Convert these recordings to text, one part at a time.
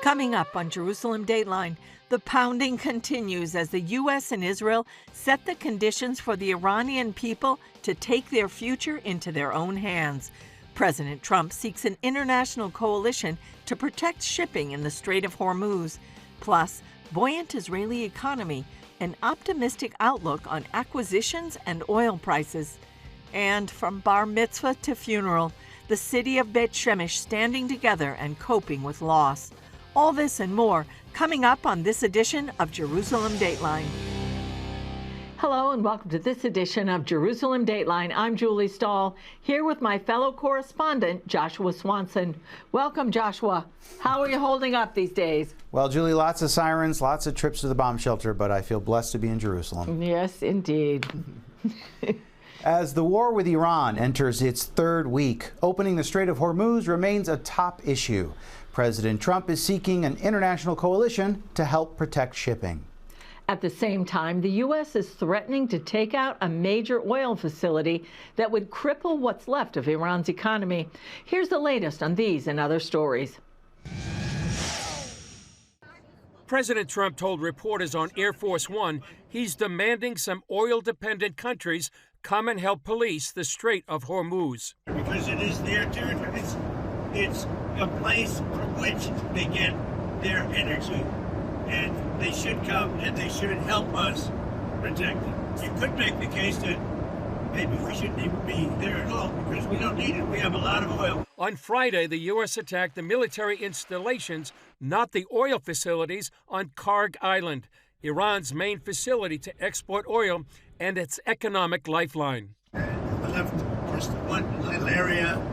Coming up on Jerusalem Dateline, the pounding continues as the U.S. and Israel set the conditions for the Iranian people to take their future into their own hands. President Trump seeks an international coalition to protect shipping in the Strait of Hormuz. Plus, buoyant Israeli economy, an optimistic outlook on acquisitions and oil prices. And from bar mitzvah to funeral, the city of Beit Shemesh standing together and coping with loss. All this and more coming up on this edition of Jerusalem Dateline. Hello and welcome to this edition of Jerusalem Dateline. I'm Julie Stahl, here with my fellow correspondent, Joshua Swanson. Welcome, Joshua. How are you holding up these days? Well, Julie, lots of sirens, lots of trips to the bomb shelter, but I feel blessed to be in Jerusalem. Yes, indeed. As the war with Iran enters its third week, opening the Strait of Hormuz remains a top issue. President Trump is seeking an international coalition to help protect shipping. At the same time, the U.S. is threatening to take out a major oil facility that would cripple what's left of Iran's economy. Here's the latest on these and other stories. President Trump told reporters on Air Force One he's demanding some oil-dependent countries come and help police the Strait of Hormuz. Because it is their territory. It's a place from which they get their energy. And they should come and they should help us protect it. You could make the case that maybe we shouldn't even be there at all because we don't need it. We have a lot of oil. On Friday, the U.S. attacked the military installations, not the oil facilities, on Karg Island, Iran's main facility to export oil and its economic lifeline. And we left just one little area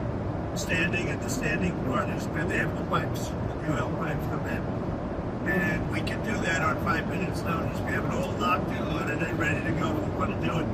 standing at the standing waters where they have the pipes, the oil pipes come in. And we can do that on 5 minutes notice. We have it all locked and loaded and ready to go. We want to do it.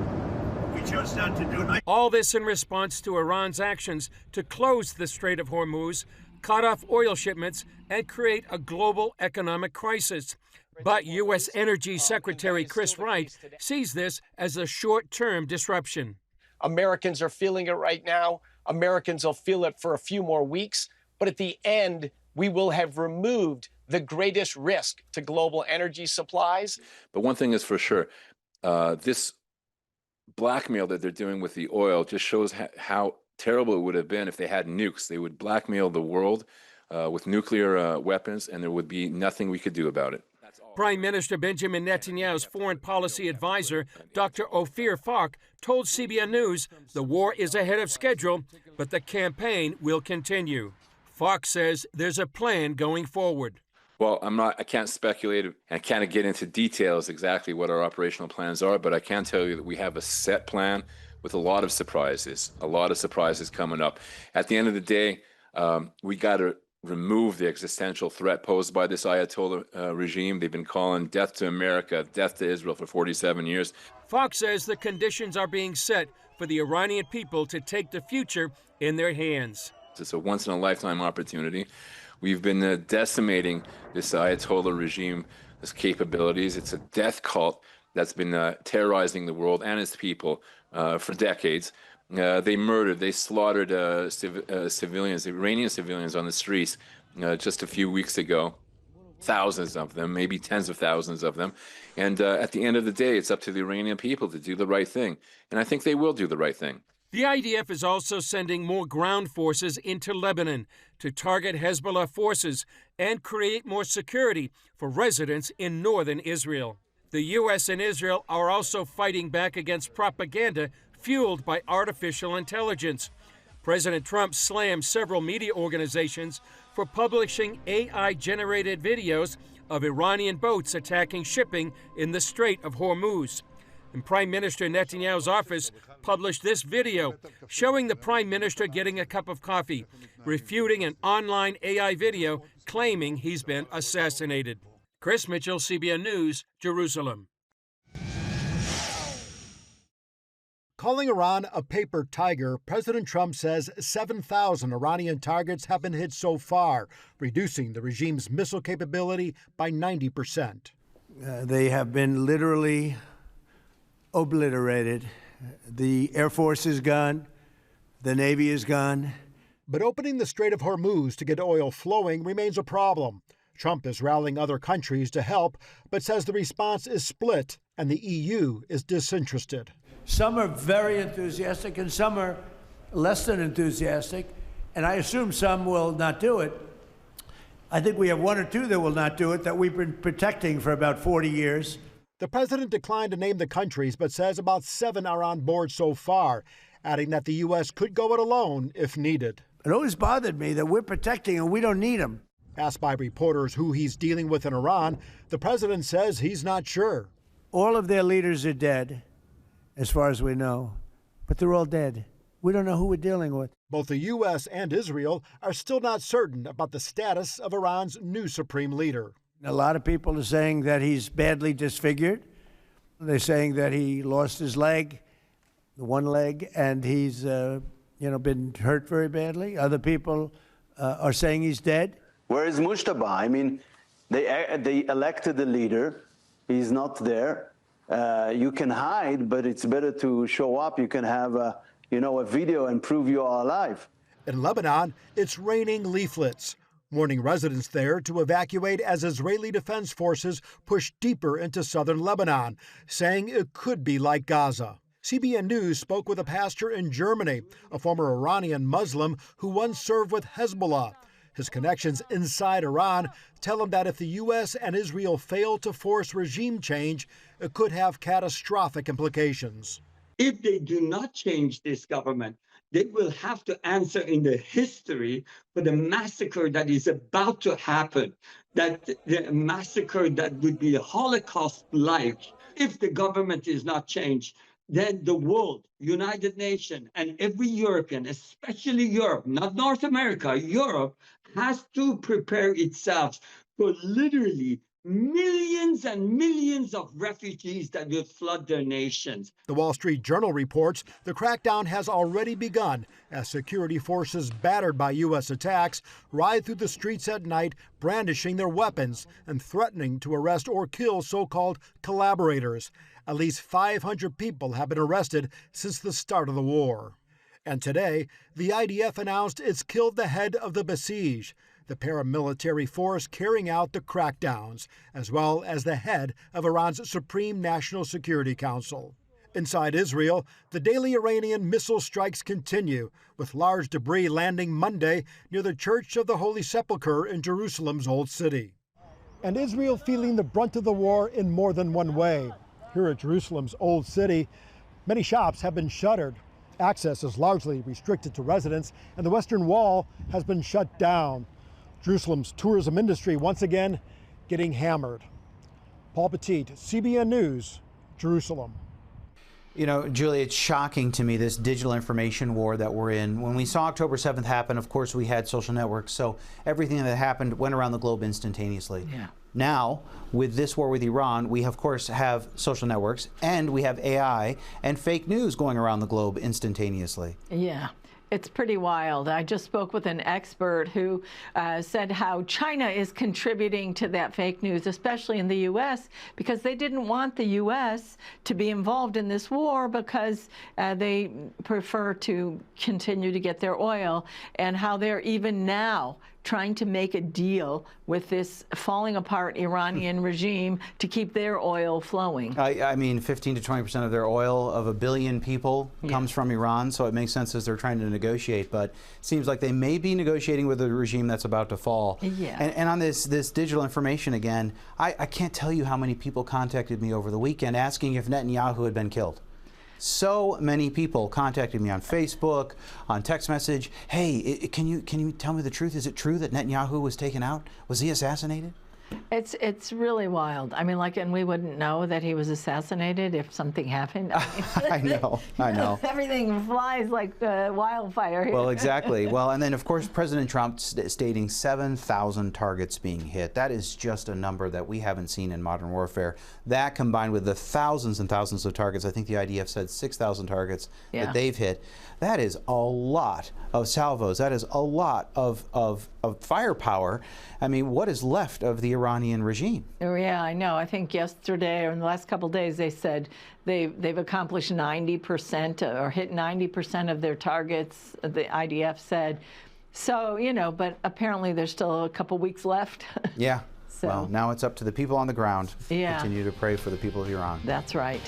We chose not to do it. All this in response to Iran's actions to close the Strait of Hormuz, cut off oil shipments, and create a global economic crisis. But U.S. Energy Secretary Chris Wright sees this as a short-term disruption. Americans are feeling it right now. Americans will feel it for a few more weeks. But at the end, we will have removed the greatest risk to global energy supplies. But one thing is for sure, this blackmail that they're doing with the oil just shows how terrible it would have been if they had nukes. They would blackmail the world with nuclear weapons, and there would be nothing we could do about it. Prime Minister Benjamin Netanyahu's foreign policy advisor, Dr. Ophir Falk, told CBN News the war is ahead of schedule, but the campaign will continue. Falk says there's a plan going forward. Well, I can't speculate and can't get into details exactly what our operational plans are, but I can tell you that we have a set plan with a lot of surprises coming up. At the end of the day, we got to remove the existential threat posed by this Ayatollah regime. They've been calling death to America, death to Israel for 47 years. Fox says the conditions are being set for the Iranian people to take the future in their hands. It's a once-in-a-lifetime opportunity. We've been decimating this Ayatollah regime, its capabilities. It's a death cult that's been terrorizing the world and its people for decades. They slaughtered civilians, Iranian civilians on the streets just a few weeks ago. Thousands of them, maybe tens of thousands of them. And at the end of the day, it's up to the Iranian people to do the right thing. And I think they will do the right thing. The IDF is also sending more ground forces into Lebanon to target Hezbollah forces and create more security for residents in northern Israel. The U.S. and Israel are also fighting back against propaganda fueled by artificial intelligence. President Trump slammed several media organizations for publishing AI-generated videos of Iranian boats attacking shipping in the Strait of Hormuz. And Prime Minister Netanyahu's office published this video showing the Prime Minister getting a cup of coffee, refuting an online AI video claiming he's been assassinated. Chris Mitchell, CBN News, Jerusalem. Calling Iran a paper tiger, President Trump says 7,000 Iranian targets have been hit so far, reducing the regime's missile capability by 90%. They have been literally obliterated. The Air Force is gone. The Navy is gone. But opening the Strait of Hormuz to get oil flowing remains a problem. Trump is rallying other countries to help, but says the response is split and the EU is disinterested. Some are very enthusiastic and some are less than enthusiastic, and I assume some will not do it. I think we have one or two that will not do it that we've been protecting for about 40 years. The president declined to name the countries, but says about 7 are on board so far, adding that the U.S. could go it alone if needed. It always bothered me that we're protecting and we don't need them. Asked by reporters who he's dealing with in Iran, the president says he's not sure. All of their leaders are dead, as far as we know, but they're all dead. We don't know who we're dealing with. Both the U.S. and Israel are still not certain about the status of Iran's new supreme leader. A lot of people are saying that he's badly disfigured. They're saying that he lost his leg, the one leg, and he's been hurt very badly. Other people are saying he's dead. Where is Mujtaba? I mean, they elected the leader. He's not there. You can hide, but it's better to show up. You can have a video and prove you are alive. In Lebanon, it's raining leaflets, warning residents there to evacuate as Israeli defense forces push deeper into southern Lebanon, saying it could be like Gaza. CBN News spoke with a pastor in Germany, a former Iranian Muslim who once served with Hezbollah. His connections inside Iran tell him that if the U.S. and Israel fail to force regime change, it could have catastrophic implications. If they do not change this government, they will have to answer in the history for the massacre that is about to happen, that the massacre that would be Holocaust-like. If the government is not changed, then the world, United Nations, and every European, especially Europe, not North America, Europe, has to prepare itself for literally millions and millions of refugees that will flood their nations. The Wall Street Journal reports the crackdown has already begun as security forces battered by U.S. attacks ride through the streets at night, brandishing their weapons and threatening to arrest or kill so-called collaborators. At least 500 people have been arrested since the start of the war. And today, the IDF announced it's killed the head of the Basij, the paramilitary force carrying out the crackdowns, as well as the head of Iran's Supreme National Security Council. Inside Israel, the daily Iranian missile strikes continue, with large debris landing Monday near the Church of the Holy Sepulchre in Jerusalem's Old City. And Israel feeling the brunt of the war in more than one way. Here at Jerusalem's Old City, many shops have been shuttered. Access is largely restricted to residents, and the Western Wall has been shut down. Jerusalem's tourism industry once again getting hammered. Paul Petit, CBN News, Jerusalem. You know, Julie, it's shocking to me, this digital information war that we're in. When we saw October 7th happen, of course, we had social networks, so everything that happened went around the globe instantaneously. Yeah. Now, with this war with Iran, we of course have social networks, and we have AI and fake news going around the globe instantaneously. Yeah. It's pretty wild. I just spoke with an expert who said how China is contributing to that fake news, especially in the U.S., because they didn't want the U.S. to be involved in this war because they prefer to continue to get their oil, and how they're even now trying to make a deal with this falling apart Iranian regime to keep their oil flowing. I mean, 15 to 20% of their oil of 1 billion people comes from Iran, so it makes sense as they're trying to negotiate, but it seems like they may be negotiating with a regime that's about to fall. Yeah. And on this digital information again, I can't tell you how many people contacted me over the weekend asking if Netanyahu had been killed. So many people contacted me on Facebook, on text message. Hey, can you tell me the truth? Is it true that Netanyahu was taken out? Was he assassinated? It's really wild. I mean, like, and we wouldn't know that he was assassinated if something happened. I know. Everything flies like wildfire here. Well, exactly. Well, and then, of course, President Trump stating 7,000 targets being hit. That is just a number that we haven't seen in modern warfare. That combined with the thousands and thousands of targets, I think the IDF said 6,000 targets that they've hit. That is a lot of salvos. That is a lot of firepower. I mean, what is left of the Iranian regime? Oh, yeah, I know. I think yesterday or in the last couple of days they said they've accomplished 90% or hit 90% of their targets, the IDF said. So, but apparently there's still a couple weeks left. Yeah. So, well, now it's up to the people on the ground. Yeah. Continue to pray for the people of Iran. That's right.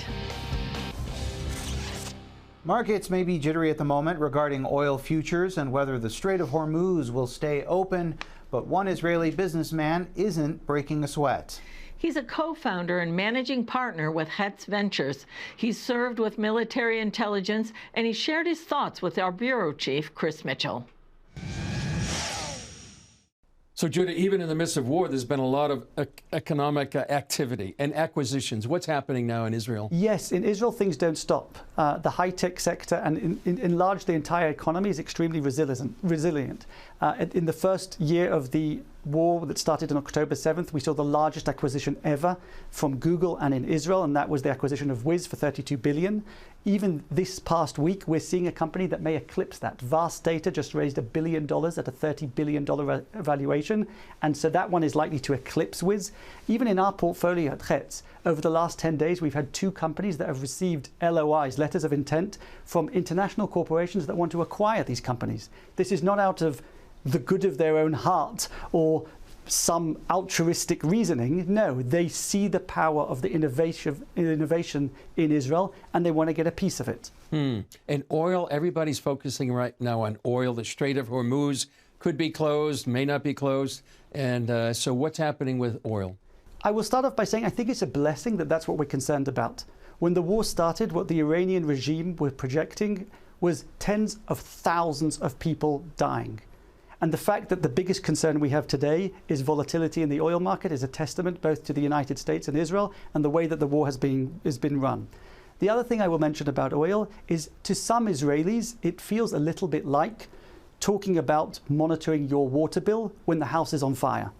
Markets may be jittery at the moment regarding oil futures and whether the Strait of Hormuz will stay open, but one Israeli businessman isn't breaking a sweat. He's a co-founder and managing partner with Hetz Ventures. He's served with military intelligence, and he shared his thoughts with our bureau chief, Chris Mitchell. So, Judah, even in the midst of war, there's been a lot of economic activity and acquisitions. What's happening now in Israel? Yes, in Israel, things don't stop. The high-tech sector and in large the entire economy is extremely resilient. In the first year of the war that started on October 7th, we saw the largest acquisition ever from Google and in Israel, and that was the acquisition of Wiz for $32 billion. Even this past week, we're seeing a company that may eclipse that. Vast Data just raised $1 billion at a $30 billion valuation, and so that one is likely to eclipse Wiz. Even in our portfolio at Hetz, over the last 10 days, we've had 2 companies that have received LOIs, letters of intent, from international corporations that want to acquire these companies. This is not out of the good of their own heart or some altruistic reasoning. No, they see the power of the innovation in Israel, and they want to get a piece of it. And oil, everybody's focusing right now on oil. The Strait of Hormuz could be closed, may not be closed. And so what's happening with oil? I will start off by saying I think it's a blessing that that's what we're concerned about. When the war started, what the Iranian regime were projecting was tens of thousands of people dying. And the fact that the biggest concern we have today is volatility in the oil market is a testament both to the United States and Israel and the way that the war has been run. The other thing I will mention about oil is, to some Israelis, it feels a little bit like talking about monitoring your water bill when the house is on fire.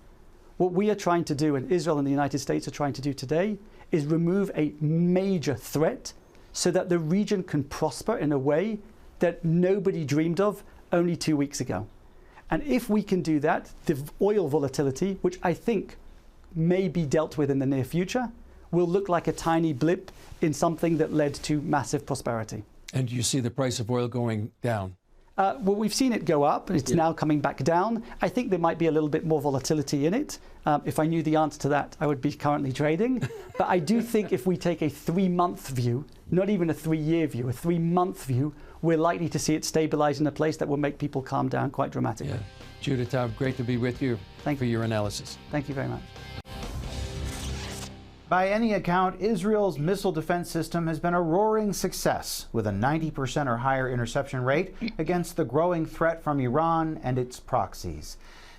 What we are trying to do, and Israel and the United States are trying to do today, is remove a major threat so that the region can prosper in a way that nobody dreamed of only 2 weeks ago. And if we can do that, the oil volatility, which I think may be dealt with in the near future, will look like a tiny blip in something that led to massive prosperity. And you see the price of oil going down? Well, we've seen it go up. It's now coming back down. I think there might be a little bit more volatility in it. If I knew the answer to that, I would be currently trading. But I do think if we take a 3-month view, not even a 3-year view, a 3-month view, we're likely to see it stabilize in a place that will make people calm down quite dramatically. Yeah. Judah Taub, great to be with you. Thank you for your analysis. Thank you very much. By any account, Israel's missile defense system has been a roaring success, with a 90% or higher interception rate against the growing threat from Iran and its proxies.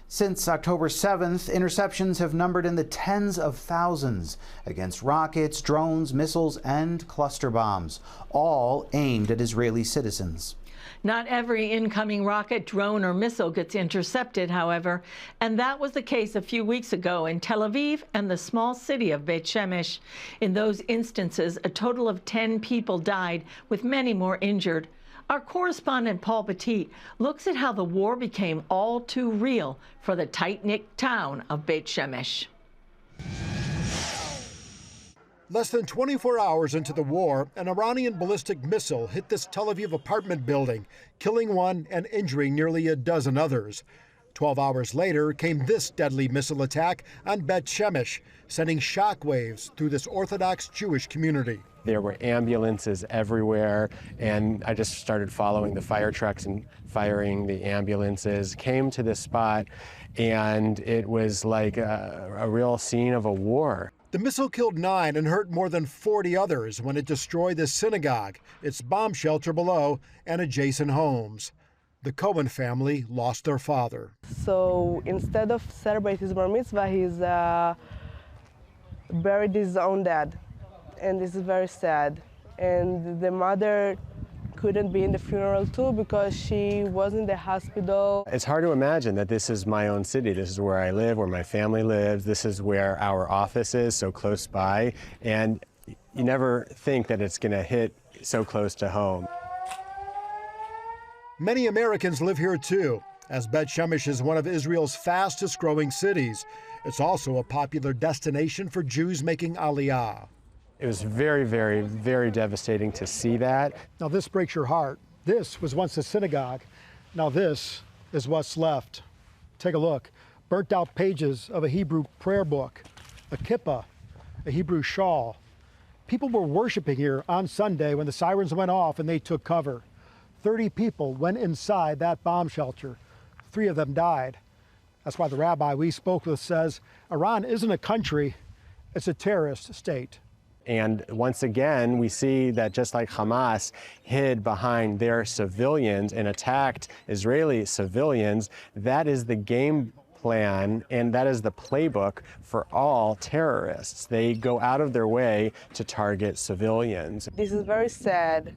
Since October 7th, interceptions have numbered in the tens of thousands against rockets, drones, missiles, and cluster bombs, all aimed at Israeli citizens. Not every incoming rocket, drone, or missile gets intercepted, however, and that was the case a few weeks ago in Tel Aviv and the small city of Beit Shemesh. In those instances, a total of 10 people died, with many more injured. Our correspondent Paul Petit looks at how the war became all too real for the tight-knit town of Beit Shemesh. Less than 24 hours into the war, an Iranian ballistic missile hit this Tel Aviv apartment building, killing one and injuring nearly a dozen others. 12 hours later came this deadly missile attack on Beit Shemesh, sending shockwaves through this Orthodox Jewish community. There were ambulances everywhere, and I just started following the fire trucks and firing the ambulances. Came to this spot, and it was like a real scene of a war. The missile killed 9 and hurt more than 40 others when it destroyed the synagogue, its bomb shelter below, and adjacent homes. The Cohen family lost their father. So instead of celebrate his bar mitzvah, he's buried his own dad. And this is very sad. And the mother couldn't be in the funeral too because she was in the hospital. It's hard to imagine that this is my own city. This is where I live, where my family lives. This is where our office is, so close by. And you never think that it's going to hit so close to home. Many Americans live here too, as Beit Shemesh is one of Israel's fastest growing cities. It's also a popular destination for Jews making Aliyah. It was very, very, very devastating to see that. Now this breaks your heart. This was once a synagogue. Now this is what's left. Take a look. Burnt out pages of a Hebrew prayer book, a kippah, a Hebrew shawl. People were worshiping here on Sunday when the sirens went off and they took cover. 30 people went inside that bomb shelter. 3 of them died. That's why the rabbi we spoke with says Iran isn't a country, it's a terrorist state. And once again, we see that just like Hamas hid behind their civilians and attacked Israeli civilians, that is the game plan and that is the playbook for all terrorists. They go out of their way to target civilians. This is very sad.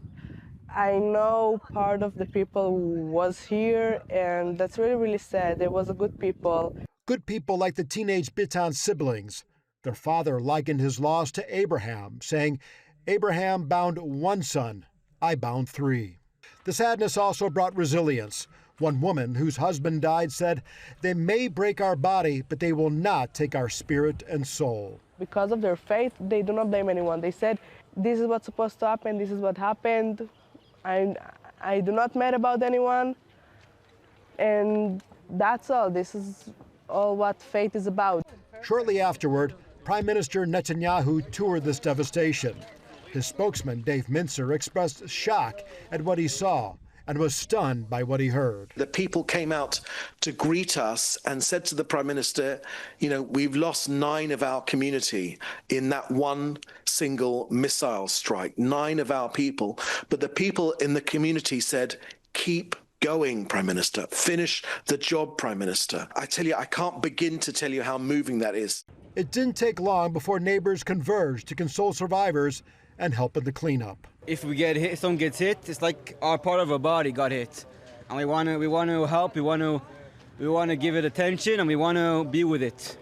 I know part of the people was here, and that's really, really sad. There was a good people. Good people like the teenage Bitan siblings. Their father likened his loss to Abraham, saying, Abraham bound 1 son, I bound 3. The sadness also brought resilience. One woman whose husband died said, they may break our body, but they will not take our spirit and soul. Because of their faith, they do not blame anyone. They said, this is what's supposed to happen, this is what happened. I do not mad about anyone, and that's all. This is all what faith is about. Shortly afterward, Prime Minister Netanyahu toured this devastation. His spokesman, Dave Mincer, expressed shock at what he saw and was stunned by what he heard. The people came out to greet us and said to the Prime Minister, we've lost 9 of our community in that one single missile strike, 9 of our people. But the people in the community said, keep going, Prime Minister. Finish the job, Prime Minister. I tell you, I can't begin to tell you how moving that is. It didn't take long before neighbors converged to console survivors and help in the cleanup. If we get hit, someone gets hit, it's like our part of our body got hit, and we want to help. We want to give it attention, and we want to be with it.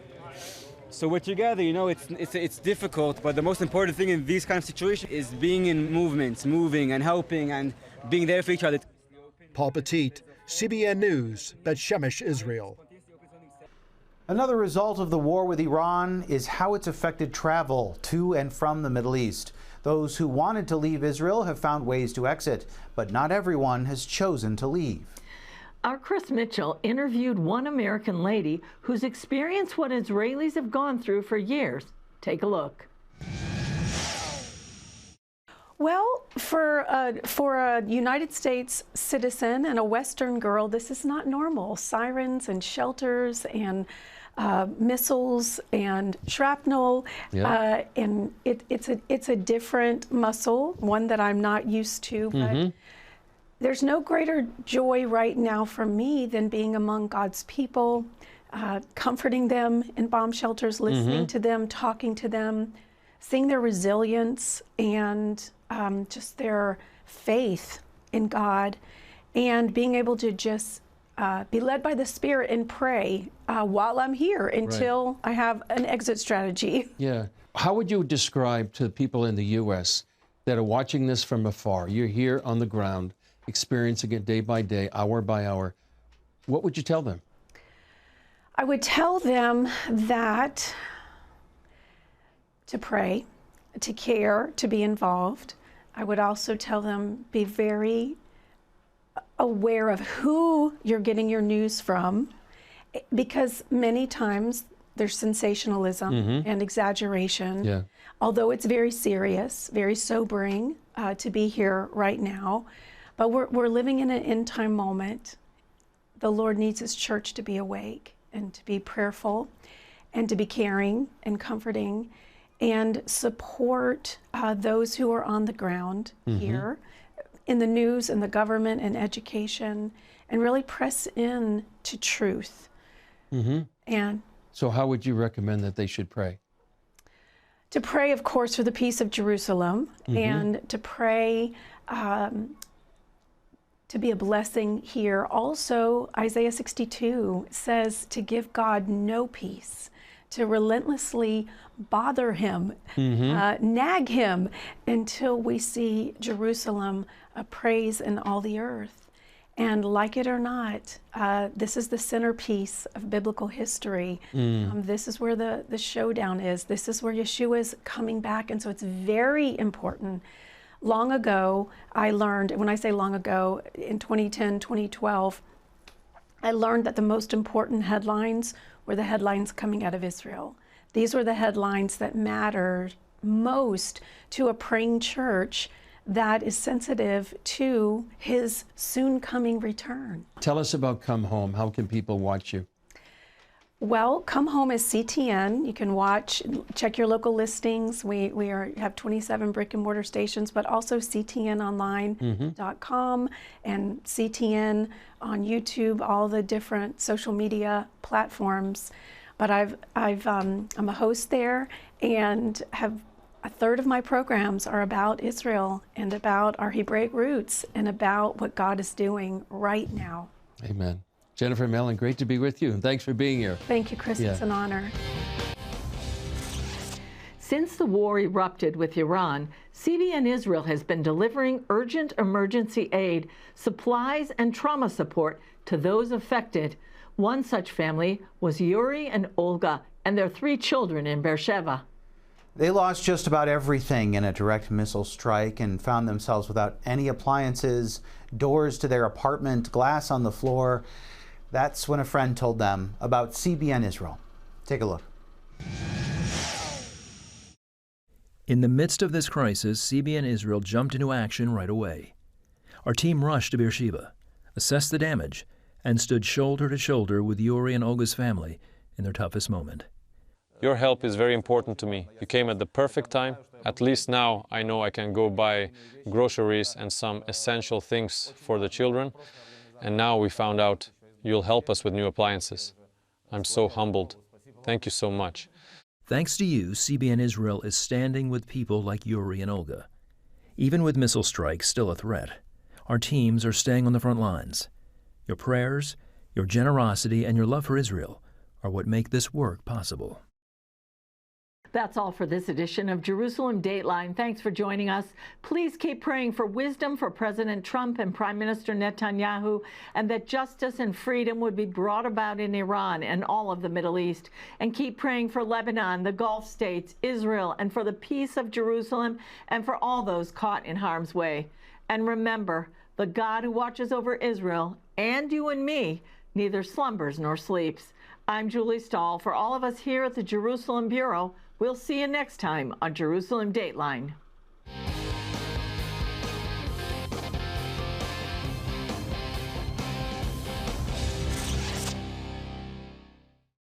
So we're together. It's difficult, but the most important thing in these kind of situations is being in movements, moving and helping and being there for each other. Paul Petit, CBN News, Beit Shemesh, Israel. Another result of the war with Iran is how it's affected travel to and from the Middle East. Those who wanted to leave Israel have found ways to exit, but not everyone has chosen to leave. Our Chris Mitchell interviewed one American lady who's experienced what Israelis have gone through for years. Take a look. Well, for a United States citizen and a Western girl, this is not normal. Sirens and shelters and missiles and shrapnel, and it's a different muscle, one that I'm not used to. But there's no greater joy right now for me than being among God's people, comforting them in bomb shelters, listening to them, talking to them, seeing their resilience and just their faith in God, and being able to just be led by the Spirit and pray while I'm here until I have an exit strategy. Yeah. How would you describe to the people in the U.S. that are watching this from afar? You're here on the ground, experiencing it day by day, hour by hour. What would you tell them? I would tell them that to pray, to care, to be involved. I would also tell them be very aware of who you're getting your news from, because many times there's sensationalism and exaggeration. Although it's very serious, very sobering to be here right now, but we're living in an end time moment. The Lord needs His church to be awake and to be prayerful and to be caring and comforting and support those who are on the ground here in the news and the government and education, and really press in to truth. And so how would you recommend that they should pray? To pray, of course, for the peace of Jerusalem, and to pray to be a blessing here. Also, Isaiah 62 says to give God no peace, to relentlessly bother Him, nag Him until we see Jerusalem praise in all the earth. And like it or not, this is the centerpiece of biblical history. This is where the showdown is. This is where Yeshua is coming back. And so it's very important. Long ago, I learned, when I say long ago, in 2010, 2012, I learned that the most important headlines were the headlines coming out of Israel. These were the headlines that mattered most to a praying church that is sensitive to his soon coming return. Tell us about Come Home. How can people watch you? Well, Come Home is CTN. You can watch, check your local listings. We have 27 brick and mortar stations, but also ctnonline.com and CTN on YouTube, all the different social media platforms. But I'm a host there, and have a third of my programs are about Israel and about our Hebraic roots and about what God is doing right now. Amen. Jennifer Mellon, great to be with you, and thanks for being here. Thank you, Chris. It's an honor. Since the war erupted with Iran, CBN Israel has been delivering urgent emergency aid, supplies, and trauma support to those affected. One such family was Yuri and Olga and their 3 children in Beersheba. They lost just about everything in a direct missile strike and found themselves without any appliances, doors to their apartment, glass on the floor. That's when a friend told them about CBN Israel. Take a look. In the midst of this crisis, CBN Israel jumped into action right away. Our team rushed to Beersheba, assessed the damage, and stood shoulder to shoulder with Yuri and Olga's family in their toughest moment. Your help is very important to me. You came at the perfect time. At least now I know I can go buy groceries and some essential things for the children. And now we found out you'll help us with new appliances. I'm so humbled. Thank you so much. Thanks to you, CBN Israel is standing with people like Yuri and Olga. Even with missile strikes still a threat, our teams are staying on the front lines. Your prayers, your generosity, and your love for Israel are what make this work possible. That's all for this edition of Jerusalem Dateline. Thanks for joining us. Please keep praying for wisdom for President Trump and Prime Minister Netanyahu, and that justice and freedom would be brought about in Iran and all of the Middle East. And keep praying for Lebanon, the Gulf states, Israel, and for the peace of Jerusalem, and for all those caught in harm's way. And remember, the God who watches over Israel and you and me neither slumbers nor sleeps. I'm Julie Stahl. For all of us here at the Jerusalem Bureau, we'll see you next time on Jerusalem Dateline.